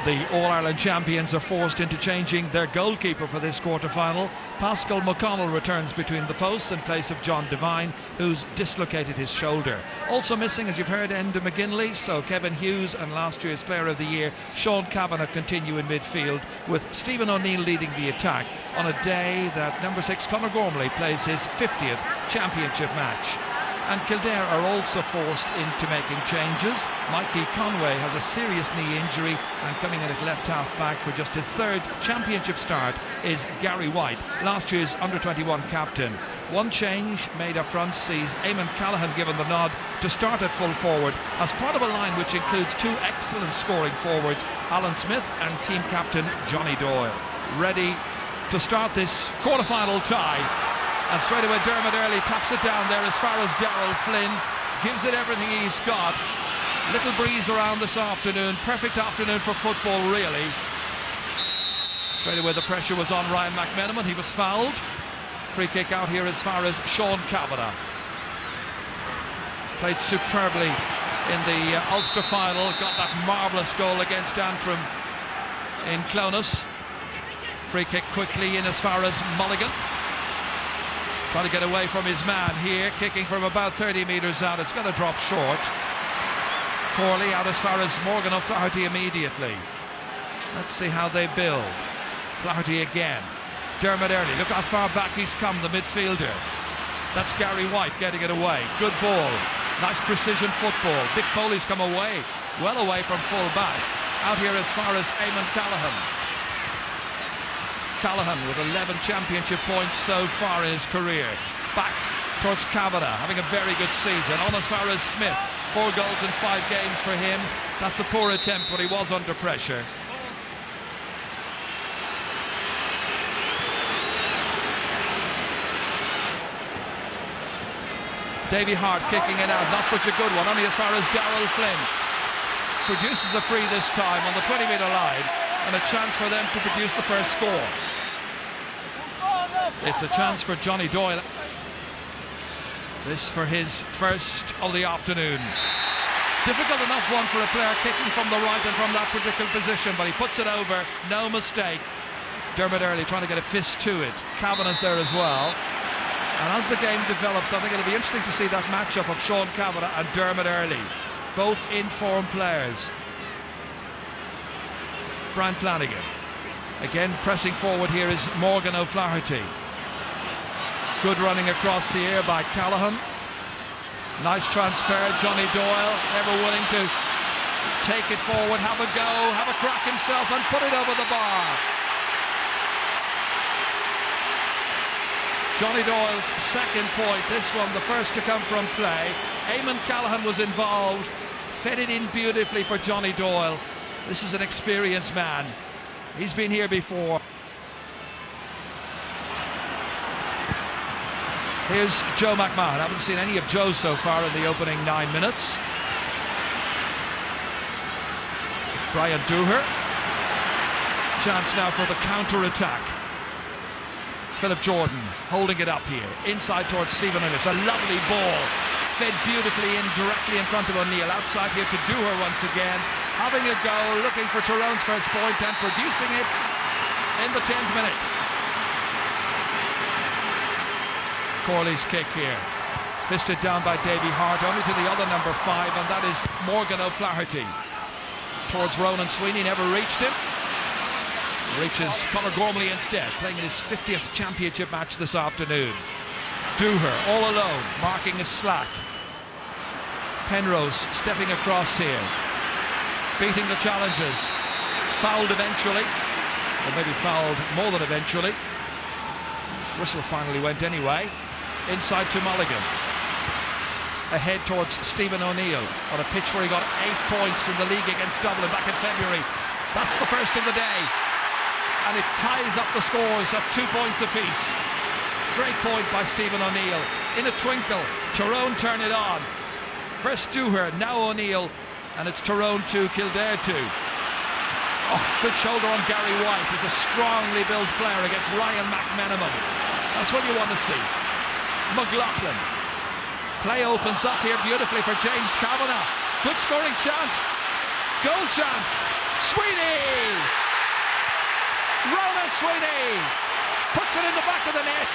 The All-Ireland champions are forced into changing their goalkeeper for this quarter-final. Pascal McConnell returns between the posts in place of John Devine, who's dislocated his shoulder. Also missing, as you've heard, Enda McGinley, so Kevin Hughes and last year's Player of the Year, Sean Kavanagh, continue in midfield, with Stephen O'Neill leading the attack on a day that number 6 Conor Gormley plays his 50th championship match. And Kildare are also forced into making changes. Mikey Conway has a serious knee injury, and coming in at left half back for just his 3rd championship start is Gary White, last year's under-21 captain. One change made up front sees Eamon Callaghan given the nod to start at full forward as part of a line which includes 2 excellent scoring forwards, Alan Smith and team captain Johnny Doyle. Ready to start this quarter-final tie. And straight away Dermot Earley taps it down there as far as Darrell Flynn, gives it everything he's got. Little breeze around this afternoon, perfect afternoon for football really. Straight away the pressure was on Ryan McMenamin, he was fouled. Free kick out here as far as Sean Kavanagh. Played superbly in the Ulster final, got that marvellous goal against Antrim in Clonus. Free kick quickly in as far as Mulligan. Trying to get away from his man here, kicking from about 30 metres out. It's going to drop short. Corley out as far as Morgan O'Flaherty immediately. Let's see how they build. Flaherty again. Dermot Earley, look how far back he's come, the midfielder. That's Gary White getting it away. Good ball. Nice precision football. Dick Foley's come away, well away from full back. Out here as far as Eamon Callaghan. Callaghan with 11 championship points so far in his career. Back towards Kavanagh, having a very good season. On as far as Smith, 4 goals in 5 games for him. That's a poor attempt, but he was under pressure. Davy Hart kicking it out, not such a good one, only as far as Darrell Flynn. Produces a free this time on the 20-metre line, and a chance for them to produce the first score. It's a chance for Johnny Doyle. This for his first of the afternoon. Difficult enough one for a player kicking from the right and from that particular position, but he puts it over, no mistake. Dermot Earley trying to get a fist to it. Kavanagh's there as well. And as the game develops, I think it'll be interesting to see that matchup of Sean Kavanagh and Dermot Earley. Both in-form players. Brian Flanagan. Again, pressing forward here is Morgan O'Flaherty. Good running across the air by Callaghan. Nice transfer, Johnny Doyle, ever willing to take it forward, have a go, have a crack himself and put it over the bar. Johnny Doyle's second point, this one the first to come from play. Eamon Callaghan was involved, fed it in beautifully for Johnny Doyle. This is an experienced man. He's been here before. Here's Joe McMahon. I haven't seen any of Joe so far in the opening 9 minutes. Brian Dooher. Chance now for the counter-attack. Philip Jordan holding it up here. Inside towards Stephen O'Neill. It's a lovely ball. Fed beautifully in, directly in front of O'Neill. Outside here to Dooher once again. Having a go, looking for Tyrone's first point and producing it in the 10th minute. Corley's kick here. Fisted down by Davy Hart, only to the other number 5, and that is Morgan O'Flaherty. Towards Ronan Sweeney, never reached him. Reaches Conor Gormley instead, playing in his 50th championship match this afternoon. Dooher, all alone, marking his slack. Penrose stepping across here. Beating the challengers. Fouled eventually, or maybe fouled more than eventually. Whistle finally went anyway. Inside to Mulligan. Ahead towards Stephen O'Neill on a pitch where he got 8 points in the league against Dublin back in February. That's the first of the day. And it ties up the scores at 2 points apiece. Great point by Stephen O'Neill. In a twinkle, Tyrone turn it on. First Dooher, now O'Neill, and it's Tyrone 2, Kildare 2. Oh, good shoulder on Gary White. He's a strongly built player against Ryan McMenamin. That's what you want to see. McLaughlin. Play opens up here beautifully for James Kavanagh. Good scoring chance. Goal chance. Sweeney! Ronan Sweeney puts it in the back of the net.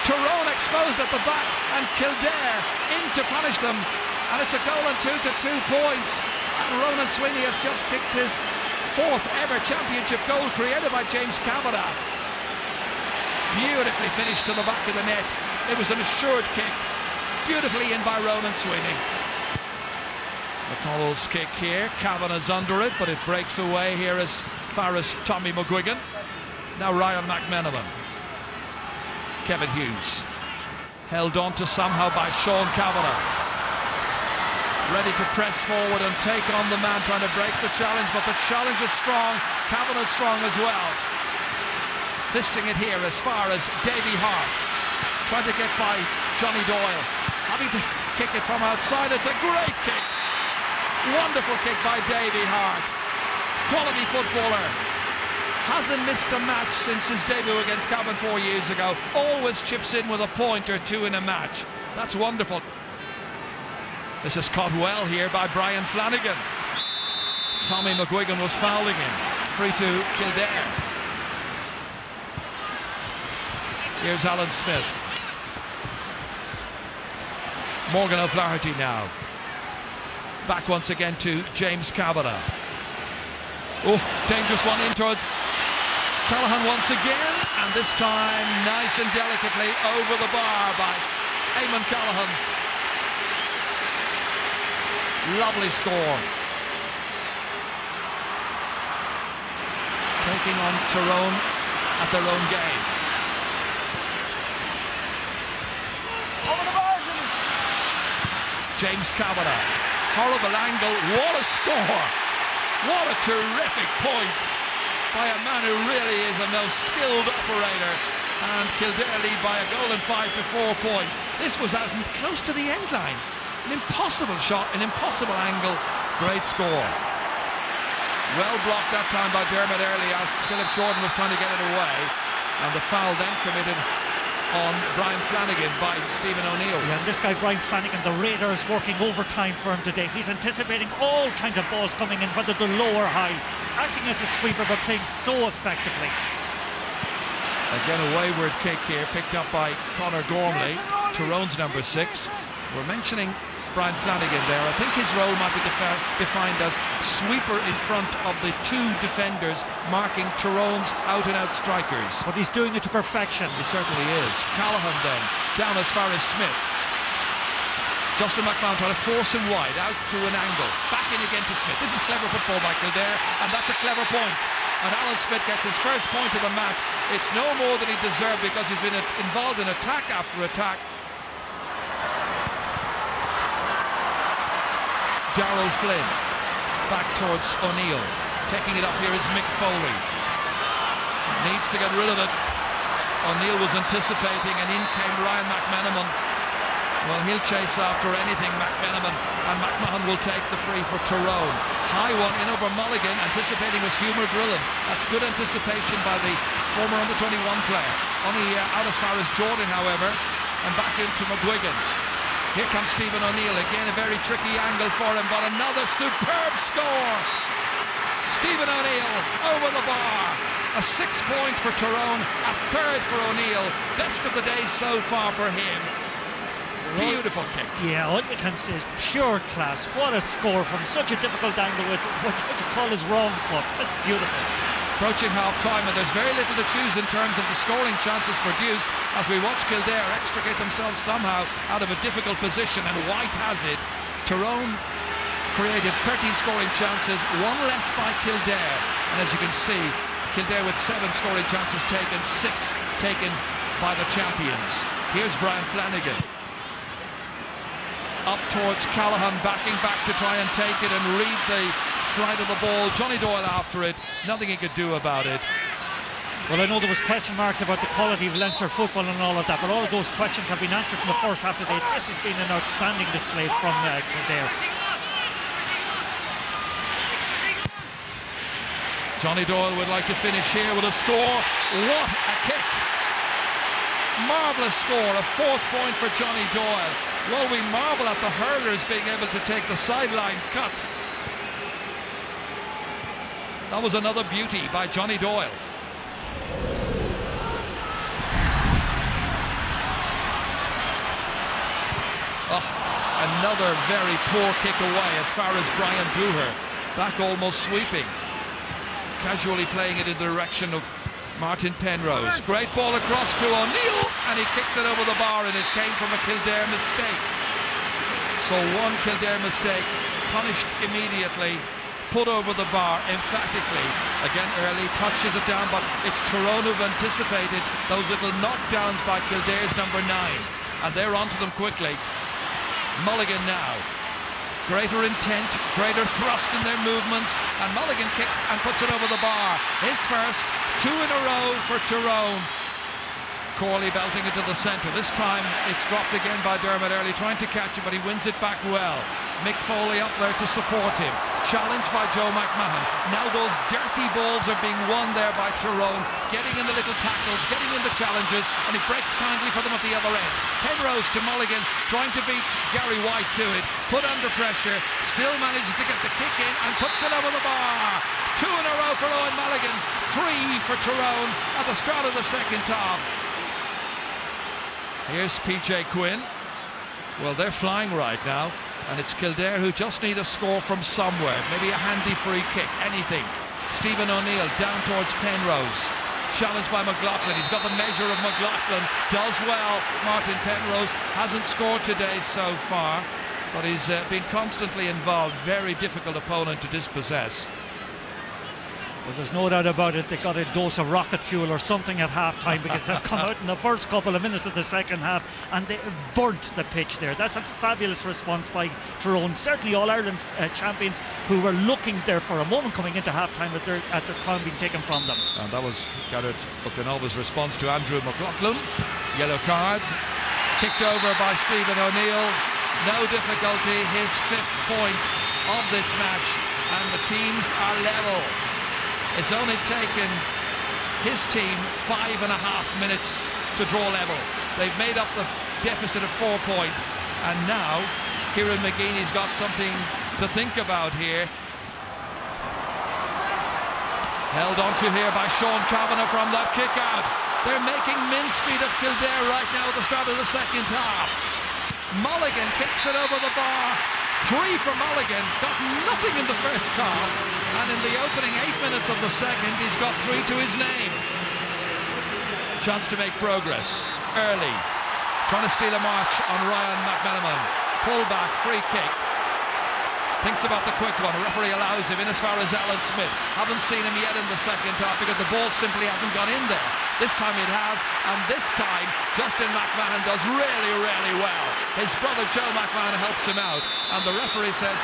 Tyrone exposed at the back, and Kildare in to punish them, and it's a goal and 2 to 2 points. And Ronan Sweeney has just kicked his 4th ever championship goal, created by James Kavanagh. Beautifully finished to the back of the net. It was an assured kick, beautifully in by Ronan Sweeney. McConnell's kick here, Kavanagh's under it, but it breaks away here as far as Tommy McGuigan. Now Ryan McMenamin. Kevin Hughes held on to somehow by Sean Kavanagh, ready to press forward and take on the man trying to break the challenge, but the challenge is strong. Kavanagh's strong as well. Fisting it here as far as Davy Hart, trying to get by Johnny Doyle, having to kick it from outside. It's a great kick, wonderful kick by Davy Hart. Quality footballer, hasn't missed a match since his debut against Cavan 4 years ago. Always chips in with a point or two in a match. That's wonderful. This is caught well here by Brian Flanagan. Tommy McGuigan was fouling him. Free to Kildare. Here's Alan Smith. Morgan O'Flaherty now. Back once again to James Kavanagh. Oh, dangerous one in towards Callahan once again, and this time nice and delicately over the bar by Eamon Callahan. Lovely score. Taking on Tyrone at their own game. Over the margin. James Kavanagh. Horrible angle. What a score. What a terrific point by a man who really is a most skilled operator. And Kildare lead by a goal and 5 to 4 points. This was out close to the end line. An impossible shot, an impossible angle. Great score. Well blocked that time by Dermot Early as Philip Jordan was trying to get it away. And the foul then committed on Brian Flanagan by Stephen O'Neill. Yeah, and this guy Brian Flanagan, the Raider, is working overtime for him today. He's anticipating all kinds of balls coming in, whether they're low or high, acting as a sweeper but playing so effectively. Again a wayward kick here, picked up by Conor Gormley, Tyrone's number 6. We're mentioning Brian Flanagan there. I think his role might be defined as sweeper in front of the 2 defenders marking Tyrone's out-and-out strikers. But he's doing it to perfection. He certainly is. Callahan then, down as far as Smith. Justin McMahon trying to force him wide, out to an angle. Back in again to Smith. This is clever football by Kildare, and that's a clever point. And Alan Smith gets his first point of the match. It's no more than he deserved because he's been involved in attack after attack. Darrell Flynn back towards O'Neill. Taking it up here is Mick Foley. Needs to get rid of it. O'Neill was anticipating, and in came Ryan McMenamin. Well, he'll chase after anything, McMenamin, and McMahon will take the free for Tyrone. High one in over Mulligan, anticipating was Humor Brillant. That's good anticipation by the former under-21 player. Only out as far as Jordan, however, and back into McGuigan. Here comes Stephen O'Neill, again a very tricky angle for him, but another superb score. Stephen O'Neill over the bar. A 6th point for Tyrone, a 3rd for O'Neill. Best of the day so far for him. Beautiful kick. Yeah, all you can say is pure class. What a score from such a difficult angle with what you call his wrong foot. That's beautiful. Approaching half-time, and there's very little to choose in terms of the scoring chances produced as we watch Kildare extricate themselves somehow out of a difficult position, and White has it. Tyrone created 13 scoring chances, 1 less by Kildare, and as you can see, Kildare with 7 scoring chances taken, 6 taken by the champions. Here's Brian Flanagan. Up towards Callahan, backing back to try and take it and read the flight of the ball. Johnny Doyle after it, nothing he could do about it. Well, I know there was question marks about the quality of Leinster football and all of that, but all of those questions have been answered in the first half today. This has been an outstanding display from Kildare. Johnny Doyle would like to finish here with a score. What a kick! Marvellous score, a 4th point for Johnny Doyle. Well, we marvel at the hurlers being able to take the sideline cuts. That was another beauty by Johnny Doyle. Oh, another very poor kick away as far as Brian Dooher. Back almost sweeping. Casually playing it in the direction of Martin Penrose. Great ball across to O'Neill, and he kicks it over the bar, and it came from a Kildare mistake. So one Kildare mistake, punished immediately, put over the bar emphatically. Again, early touches it down, but it's Tyrone who've anticipated those little knockdowns by Kildare's number 9, and they're onto them quickly. Mulligan now. Greater intent, greater thrust in their movements, and Mulligan kicks and puts it over the bar. His first, 2 in a row for Tyrone. Corley belting it to the centre. This time it's dropped again by Dermot Early, trying to catch it, but he wins it back well. Mick Foley up there to support him. Challenged by Joe McMahon. Now those dirty balls are being won there by Tyrone, getting in the little tackles, getting in the challenges, and he breaks kindly for them at the other end. Penrose to Mulligan, trying to beat Gary White to it, put under pressure, still manages to get the kick in and puts it over the bar. 2 in a row for Owen Mulligan, 3 for Tyrone at the start of the second half. Here's PJ Quinn. Well, they're flying right now, and it's Kildare who just need a score from somewhere, maybe a handy free kick, anything. Stephen O'Neill down towards Penrose, challenged by McLaughlin. He's got the measure of McLaughlin, does well. Martin Penrose hasn't scored today so far, but he's been constantly involved. Very difficult opponent to dispossess. Well, there's no doubt about it, they got a dose of rocket fuel or something at half-time, because they've come out in the first couple of minutes of the second half and they burnt the pitch there. That's a fabulous response by Tyrone. Certainly All-Ireland champions who were looking there for a moment coming into half-time at their crown being taken from them. And that was Garrett Buchanan's response to Andrew McLaughlin. Yellow card. Kicked over by Stephen O'Neill. No difficulty, his 5th point of this match, and the teams are level. It's only taken his team 5.5 minutes to draw level. They've made up the deficit of 4 points, and now Kieran McGeeney's got something to think about here. Held on to here by Sean Kavanagh from that kick out. They're making mincemeat of Kildare right now at the start of the second half. Mulligan kicks it over the bar. 3 for Mulligan, got nothing in the first half, and in the opening 8 minutes of the second he's got 3 to his name. Chance to make progress. Early, trying to steal a march on Ryan McMenamin. Pull back, free kick. Thinks about the quick one, referee allows him in as far as Alan Smith. Haven't seen him yet in the second half because the ball simply hasn't gone in there. This time it has, and this time Justin McMahon does really, really well. His brother Joe McMahon helps him out, and the referee says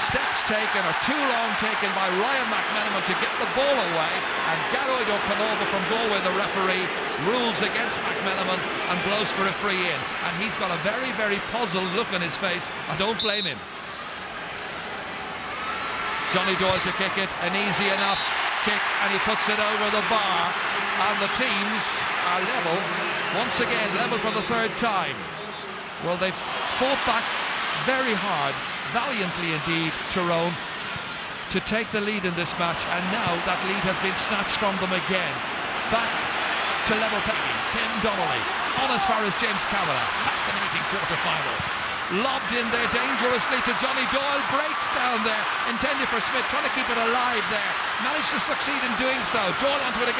steps taken or too long taken by Ryan McMenamin to get the ball away, and Garoid O'Canova from Galway, the referee, rules against McMenamin and blows for a free in, and he's got a very, very puzzled look on his face. I don't blame him. Johnny Doyle to kick it, an easy enough kick, and he puts it over the bar, and the teams are level, once again level for the 3rd time. Well, they've fought back very hard, valiantly indeed, Tyrone, to take the lead in this match, and now that lead has been snatched from them again. Back to level pegging. Ken Donnelly on as far as James Kavanagh. Fascinating quarter-final. Lobbed in there dangerously to Johnny Doyle, breaks down there, intended for Smith, trying to keep it alive there, managed to succeed in doing so. Doyle onto it again.